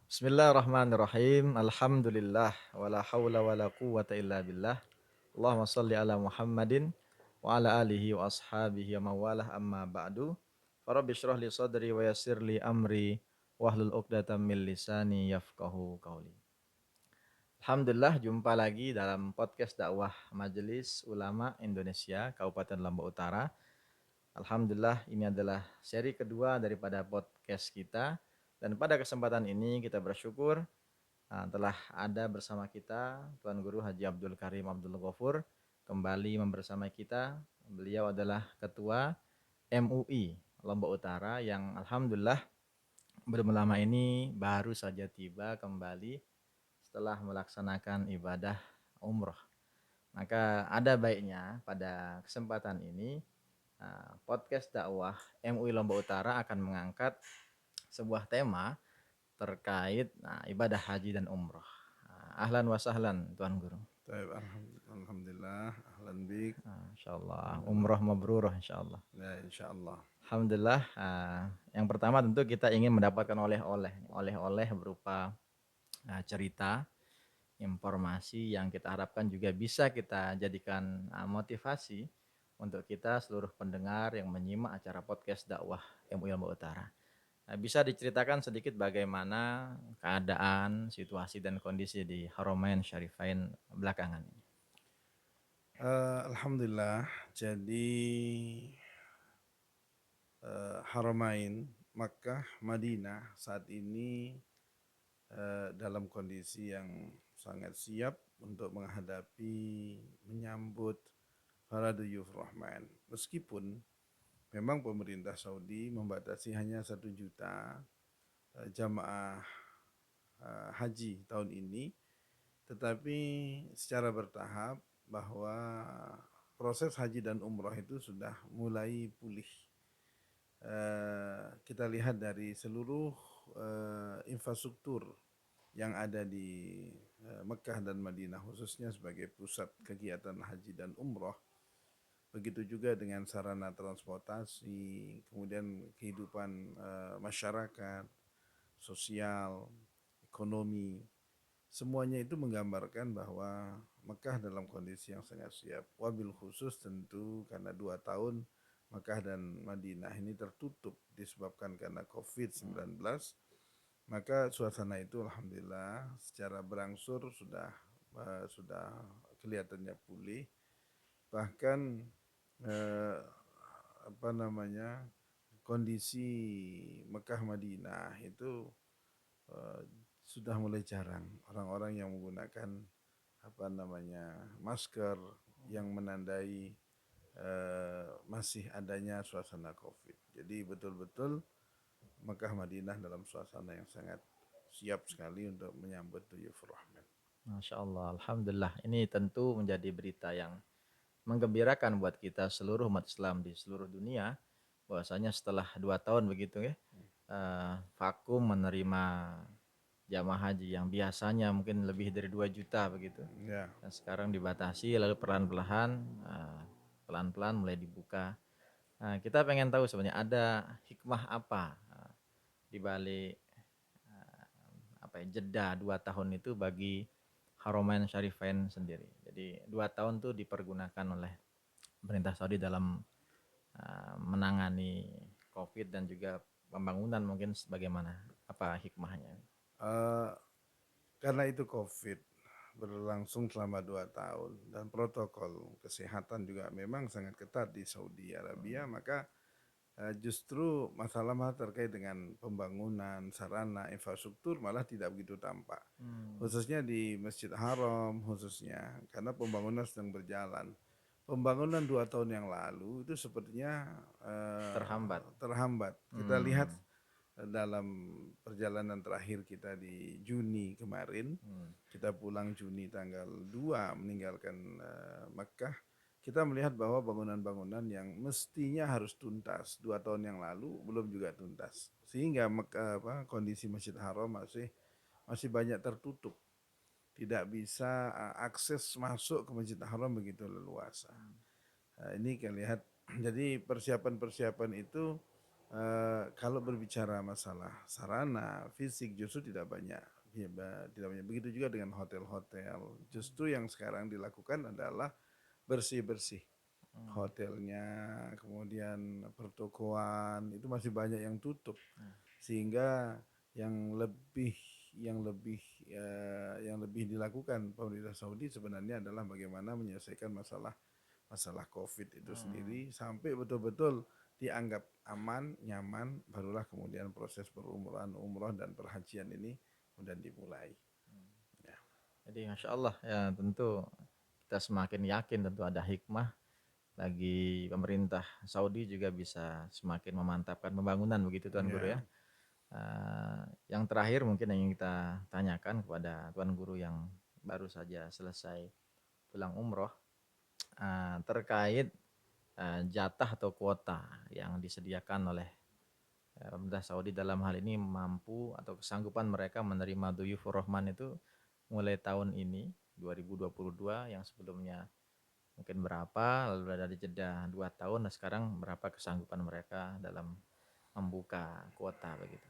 Bismillahirrahmanirrahim. Alhamdulillah wala haula wala quwata illa billah. Allahumma shalli ala Muhammadin wa ala alihi wa ashabihi wa mawalah amma ba'du. Farabbi shrah li sadri wa yassir li amri wahlul 'uqdatam min lisani yafqahu qawli. Alhamdulillah jumpa lagi dalam podcast dakwah Majelis Ulama Indonesia Kabupaten Lombok Utara. Alhamdulillah ini adalah seri kedua daripada podcast kita dan pada kesempatan ini kita bersyukur telah ada bersama kita Tuan Guru Haji Abdul Karim Abdul Ghafur kembali membersamai kita. Beliau adalah Ketua MUI Lombok Utara yang alhamdulillah belum lama ini baru saja tiba kembali setelah melaksanakan ibadah umroh. Maka ada baiknya pada kesempatan ini podcast dakwah MUI Lombok Utara akan mengangkat sebuah tema terkait ibadah haji dan umroh. Ahlan wa sahlan Tuan Guru. Baik, alhamdulillah, ahlan bik. Insyaallah umroh mabrurah insyaallah. Ya, insyaallah. Alhamdulillah. Yang pertama tentu kita ingin mendapatkan oleh-oleh berupa cerita, informasi yang kita harapkan juga bisa kita jadikan motivasi untuk kita seluruh pendengar yang menyimak acara podcast dakwah MUI Lombok Utara. Bisa diceritakan sedikit bagaimana keadaan, situasi dan kondisi di Haramain Syarifain belakangan ini? Alhamdulillah, jadi Haramain, Makkah, Madinah saat ini dalam kondisi yang sangat siap untuk menghadapi, menyambut para duyuf Rahman. Meskipun memang pemerintah Saudi membatasi hanya 1 juta jamaah haji tahun ini, tetapi secara bertahap bahwa proses haji dan umroh itu sudah mulai pulih. Kita lihat dari seluruh infrastruktur yang ada di Mekah dan Madinah khususnya sebagai pusat kegiatan haji dan umroh. Begitu juga dengan sarana transportasi, kemudian kehidupan masyarakat, sosial, ekonomi. Semuanya itu menggambarkan bahwa Mekah dalam kondisi yang sangat siap. Wabil khusus tentu karena 2 tahun Mekah dan Madinah ini tertutup disebabkan karena COVID-19. Maka suasana itu alhamdulillah secara berangsur sudah kelihatannya pulih. Bahkan eh, apa namanya kondisi Mekah Madinah itu eh, sudah mulai jarang orang-orang yang menggunakan masker yang menandai masih adanya suasana Covid. Jadi betul-betul Mekah Madinah dalam suasana yang sangat siap sekali untuk menyambut Duyuf Rahman. Masya Allah, Alhamdulillah. Ini tentu menjadi berita yang menggembirakan buat kita seluruh umat Islam di seluruh dunia. Bahwasanya setelah 2 tahun begitu ya, vakum menerima jamaah haji yang biasanya mungkin lebih dari 2 juta begitu. Ya, Dan sekarang dibatasi lalu pelan-pelan mulai dibuka. Nah, kita pengen tahu sebenarnya ada hikmah apa di balik jeda 2 tahun itu bagi Haramain Syarifain sendiri. Jadi 2 tahun itu dipergunakan oleh pemerintah Saudi dalam menangani COVID dan juga pembangunan mungkin sebagaimana apa hikmahnya? uh, karena itu Covid berlangsung selama 2 tahun dan protokol kesehatan juga memang sangat ketat di Saudi Arabia, maka justru masalah terkait dengan pembangunan sarana infrastruktur malah tidak begitu tampak, Hmm, khususnya di Masjid Haram khususnya karena pembangunan sedang berjalan. Pembangunan 2 tahun yang lalu itu sepertinya terhambat. terhambat. Kita lihat Hmm, dalam perjalanan terakhir kita di Juni kemarin, hmm, kita pulang Juni tanggal 2 meninggalkan Mekah, kita melihat bahwa bangunan-bangunan yang mestinya harus tuntas 2 tahun yang lalu belum juga tuntas, sehingga kondisi Masjid Haram masih banyak tertutup, tidak bisa akses masuk ke Masjid Haram begitu leluasa. Ini kita lihat, jadi persiapan-persiapan itu Kalau berbicara masalah sarana fisik justru tidak banyak, ya, tidak banyak. Begitu juga dengan hotel-hotel. Justru yang sekarang dilakukan adalah bersih-bersih Hmm. hotelnya, kemudian pertokoan itu masih banyak yang tutup, Hmm. sehingga yang lebih yang lebih yang lebih dilakukan pemerintah Saudi sebenarnya adalah bagaimana menyelesaikan masalah masalah COVID itu Hmm. sendiri sampai betul-betul dianggap aman, nyaman, barulah kemudian proses perumrohan, umroh dan perhajian ini kemudian dimulai. Ya. Jadi Masya Allah ya, tentu kita semakin yakin tentu ada hikmah bagi pemerintah Saudi juga bisa semakin memantapkan pembangunan begitu Tuan Guru ya. Ya. Yang terakhir mungkin yang ingin kita tanyakan kepada Tuan Guru yang baru saja selesai pulang umroh, terkait jatah atau kuota yang disediakan oleh pemerintah Saudi dalam hal ini mampu atau kesanggupan mereka menerima Duyufur Rahman itu mulai tahun ini 2022, yang sebelumnya mungkin berapa, lalu ada jeda 2 tahun, dan sekarang berapa kesanggupan mereka dalam membuka kuota begitu.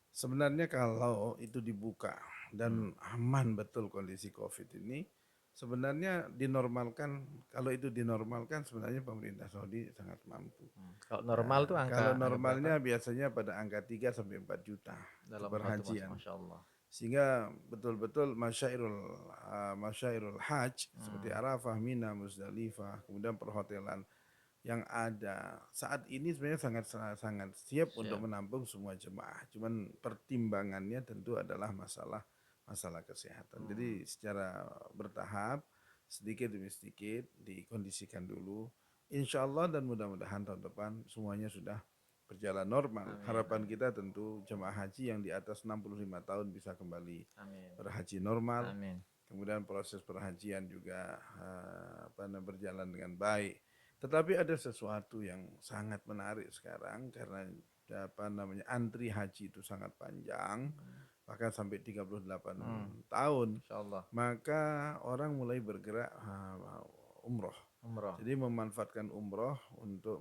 Sebenarnya kalau itu dibuka Hmm. dan aman betul kondisi COVID ini, sebenarnya dinormalkan, kalau itu dinormalkan sebenarnya pemerintah Saudi sangat mampu. Kalau normal tuh Kalau angka berapa normalnya biasanya pada angka 3 sampai 4 juta untuk dalam satu masa, perhajian. Masya Allah. Sehingga betul-betul masyairul hajj seperti Hmm. Arafah, Mina, Muzdalifah, kemudian perhotelan yang ada saat ini sebenarnya sangat sangat siap untuk Siap. menampung semua jemaah. Cuman pertimbangannya tentu adalah masalah masalah kesehatan. Hmm. Jadi secara bertahap, sedikit demi sedikit dikondisikan dulu. Insya Allah dan mudah-mudahan tahun depan semuanya sudah berjalan normal. Amin, Harapan amin, kita tentu jemaah haji yang di atas 65 tahun bisa kembali amin, berhaji normal. amin. Kemudian proses perhajian juga berjalan dengan baik. Tetapi ada sesuatu yang sangat menarik sekarang karena antri haji itu sangat panjang, bahkan sampai 38 Hmm. tahun. Insya Allah. Maka orang mulai bergerak umroh. Umroh. Jadi memanfaatkan umroh untuk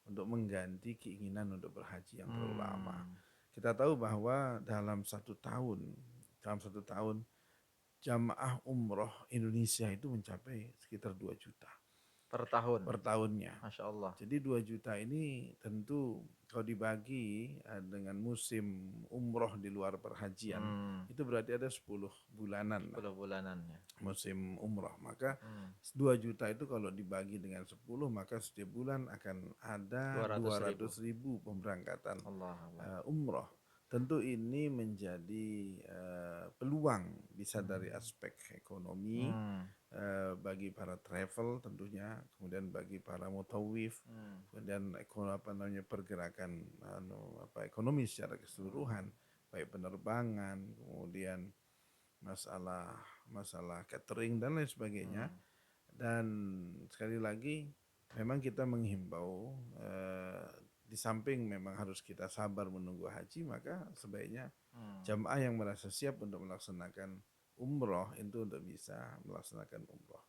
untuk mengganti keinginan untuk berhaji yang terlalu lama. Hmm. Kita tahu bahwa dalam satu tahun jamaah umroh Indonesia itu mencapai sekitar 2 juta Per tahun. per tahunnya. Masya Allah. Jadi 2 juta ini tentu kalau dibagi dengan musim umroh di luar perhajian, Hmm. itu berarti ada 10 bulanan lah 10 bulanan ya. musim umroh. Maka Hmm. 2 juta itu kalau dibagi dengan 10, maka setiap bulan akan ada 200.000. 200.000 pemberangkatan Allah Allah. umroh. Tentu ini menjadi peluang bisa dari Hmm. aspek ekonomi Hmm. bagi para travel tentunya, kemudian bagi para mutawif, Hmm. kemudian pergerakan ekonomi secara Hmm. keseluruhan, baik penerbangan, kemudian masalah masalah catering dan lain sebagainya. Hmm. Dan sekali lagi memang kita menghimbau di samping memang harus kita sabar menunggu haji, maka sebaiknya Hmm. jamaah yang merasa siap untuk melaksanakan umroh itu untuk bisa melaksanakan umroh.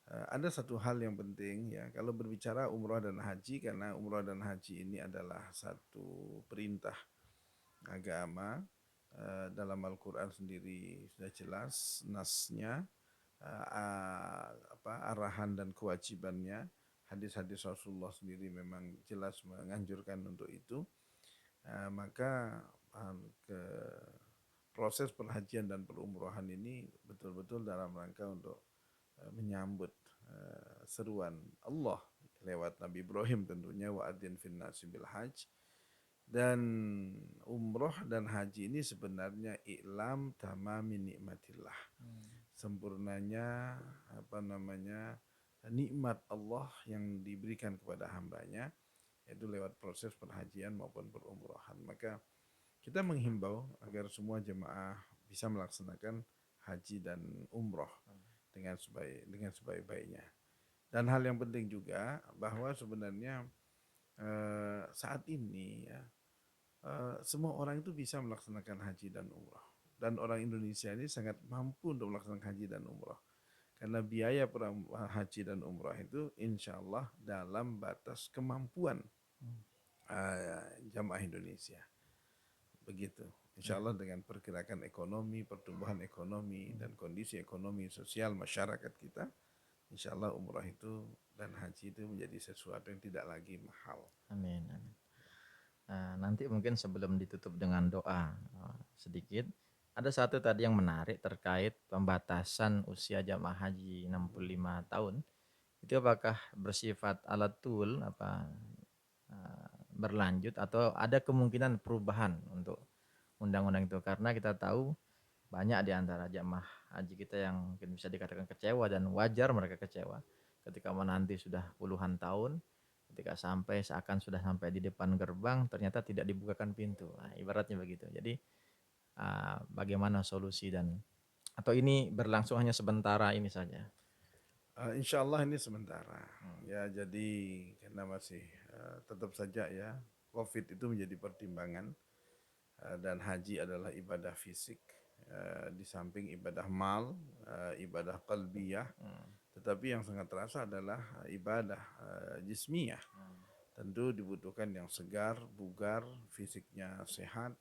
Ada satu hal yang penting ya kalau berbicara umroh dan haji, karena umroh dan haji ini adalah satu perintah agama. Dalam Al-Quran sendiri sudah jelas nasnya, arahan dan kewajibannya. Hadis-hadis Rasulullah sendiri memang jelas menganjurkan untuk itu. Maka ke proses perhajian dan perumrohan ini betul-betul dalam rangka untuk menyambut seruan Allah lewat Nabi Ibrahim tentunya, wa'adzin fin nasi bil hajj. Dan umroh dan haji ini sebenarnya i'lam tamami nikmatillah, sempurnanya nikmat Allah yang diberikan kepada hambanya, yaitu lewat proses perhajian maupun perumrohan. Maka kita menghimbau agar semua jemaah bisa melaksanakan haji dan umroh dengan sebaik-baiknya. Dan hal yang penting juga bahwa sebenarnya saat ini ya, semua orang itu bisa melaksanakan haji dan umroh. Dan orang Indonesia ini sangat mampu untuk melaksanakan haji dan umroh. Karena biaya haji dan umroh itu insya Allah dalam batas kemampuan jamaah Indonesia. Begitu. Insya Allah dengan pergerakan ekonomi, pertumbuhan ekonomi, dan kondisi ekonomi sosial masyarakat kita, insya Allah umrah itu dan haji itu menjadi sesuatu yang tidak lagi mahal. Amin. Amin. Nanti mungkin sebelum ditutup dengan doa sedikit, ada satu tadi yang menarik terkait pembatasan usia jamaah haji 65 tahun. Itu apakah bersifat alat tool apa berlanjut atau ada kemungkinan perubahan untuk undang-undang itu, karena kita tahu banyak di antara jamaah haji kita yang mungkin bisa dikatakan kecewa, dan wajar mereka kecewa ketika menanti sudah puluhan tahun, ketika sampai seakan sudah sampai di depan gerbang ternyata tidak dibukakan pintu. Nah, ibaratnya begitu. Jadi bagaimana solusi, dan atau ini berlangsung hanya sementara ini saja? Insya Allah ini sementara. Ya, jadi karena masih tetap saja ya, COVID itu menjadi pertimbangan dan haji adalah ibadah fisik di samping ibadah mal, ibadah qalbiyah, tetapi yang sangat terasa adalah ibadah jismiyah. Tentu dibutuhkan yang segar, bugar, fisiknya sehat.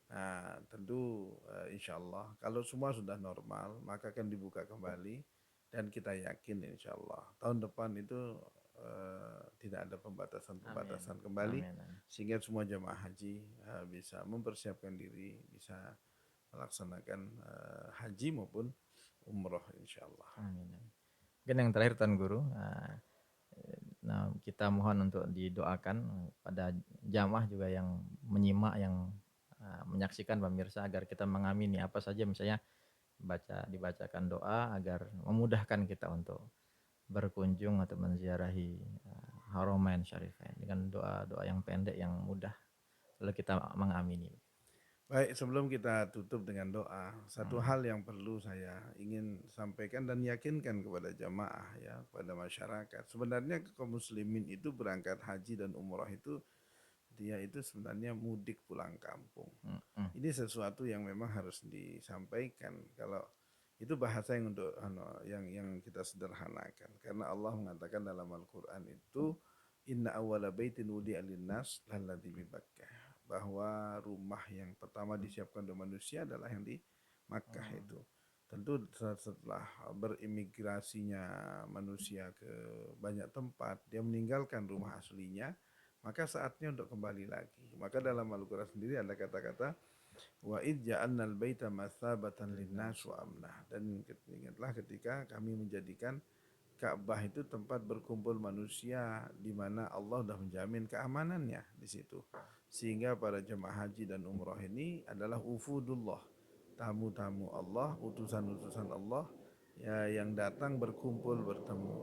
Nah, tentu insya Allah kalau semua sudah normal maka akan dibuka kembali dan kita yakin insya Allah tahun depan itu tidak ada Amin. pembatasan-pembatasan kembali Amin. Amin. sehingga semua jemaah haji bisa mempersiapkan diri, bisa melaksanakan haji maupun umroh insya Allah. Amin. Mungkin yang terakhir Tuan Guru, nah kita mohon untuk didoakan pada jamaah juga yang menyimak, yang menyaksikan pemirsa, agar kita mengamini apa saja misalnya dibacakan doa agar memudahkan kita untuk berkunjung atau menziarahi Haramain Syarifain dengan doa-doa yang pendek yang mudah lalu kita mengamini. Baik, sebelum kita tutup dengan doa, satu hal yang perlu saya ingin sampaikan dan yakinkan kepada jamaah ya, kepada masyarakat. Sebenarnya kaum muslimin itu berangkat haji dan umrah itu dia itu sebenarnya mudik pulang kampung. Ini sesuatu yang memang harus disampaikan. Kalau itu bahasa yang untuk yang kita sederhanakan karena Allah mengatakan dalam Al-Qur'an itu inna awwala baitin wudi'a lin-nas lalladzi bi Bakkah, bahwa rumah yang pertama disiapkan untuk manusia adalah yang di Makkah itu. Tentu setelah berimigrasinya manusia ke banyak tempat, dia meninggalkan rumah aslinya, maka saatnya untuk kembali lagi. Maka dalam Al-Quran sendiri ada kata-kata wa id ja'alnal baita mathabatan linnas wa amna, dan ingatlah ketika kami menjadikan Ka'bah itu tempat berkumpul manusia di mana Allah sudah menjamin keamanannya di situ. Sehingga para jemaah haji dan umrah ini adalah ufudullah, tamu-tamu Allah, utusan-utusan Allah ya, yang datang berkumpul bertemu.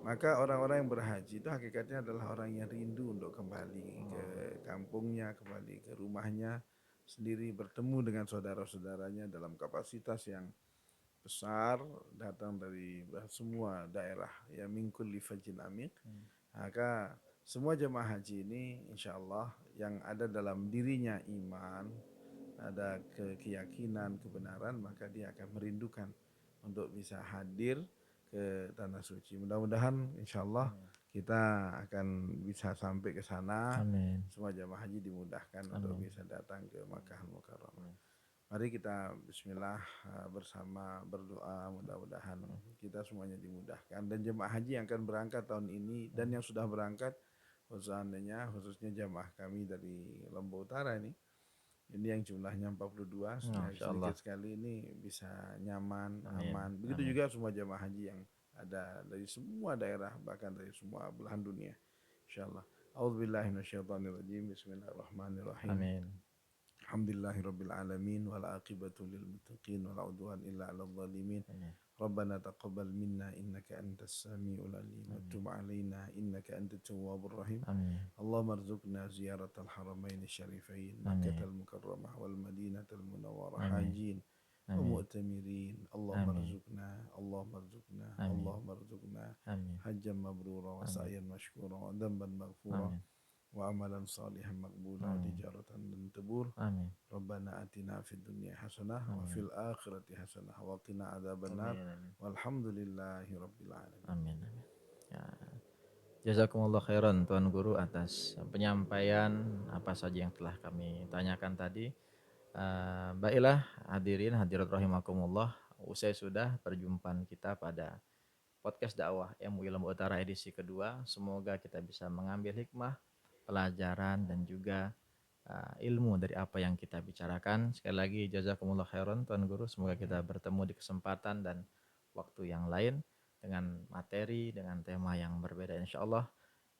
Maka orang-orang yang berhaji itu hakikatnya adalah orang yang rindu untuk kembali ke kampungnya, kembali ke rumahnya sendiri, bertemu dengan saudara-saudaranya dalam kapasitas yang besar, datang dari semua daerah ya, min kulli fajin amik. Maka semua jemaah haji ini insya Allah yang ada dalam dirinya iman, ada keyakinan, kebenaran, maka dia akan merindukan untuk bisa hadir ke tanah suci. Mudah-mudahan insya Allah kita akan bisa sampai ke sana. Amin. Semua jemaah haji dimudahkan untuk Amin. bisa datang ke Makkah Mukarramah. Mari kita bismillah bersama berdoa, mudah-mudahan kita semuanya dimudahkan, dan jemaah haji yang akan berangkat tahun ini dan yang sudah berangkat khususnya jemaah kami dari Lombok Utara ini yang jumlahnya 42, Masya Allah. sedikit sekali, ini bisa nyaman, Amin. aman. Begitu Amin. juga semua jemaah haji yang ada dari semua daerah, bahkan dari semua belahan dunia. Insyaallah. A'udzubillahi minasyaitonirrajim. Bismillahirrahmanirrahim. Amin. Alhamdulillahirabbil alamin wal aqibatu lil muttaqin wala udwan illa 'alal zalimin. Amin. ربنا تقبل منا إنك أنت السميع العليم Amin. وتب علينا إنك أنت التواب الرحيم. Amin. اللهم ارزقنا زيارة الحرمين الشريفين مكة Amin. المكرمة والمدينة المنورة Amin. حاجين Amin. ومؤتمرين. اللهم Amin. ارزقنا اللهم ارزقنا Amin. اللهم ارزقنا Amin. حجا مبرورا Amin. وسعيا مشكورا وذنبا مغفورا Amin. وعملا صالحا مقبولا Amin. وتجارة لن تبور. Amin. ربنا آتنا في الدنيا حسنة وفي Amin. الآخرة حسنة وقنا عذاب النار Amin. والحمد لله رب العالمين. Amin. Amin. Ya, Jazakumullah khairan Tuan Guru atas penyampaian apa saja yang telah kami tanyakan tadi. Baiklah hadirin hadirat rahimakumullah, usai sudah perjumpaan kita pada podcast dakwah MUI Lombok Utara edisi kedua. Semoga kita bisa mengambil hikmah, pelajaran dan juga ilmu dari apa yang kita bicarakan. Sekali lagi jazakumullah khairan Tuan Guru. Semoga kita bertemu di kesempatan dan waktu yang lain dengan materi, dengan tema yang berbeda insyaallah.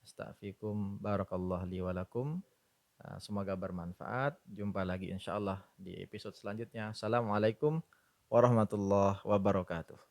Astaghfirukum barakallah li walakum. Semoga bermanfaat. Jumpa lagi insyaallah di episode selanjutnya. Assalamualaikum warahmatullahi wabarakatuh.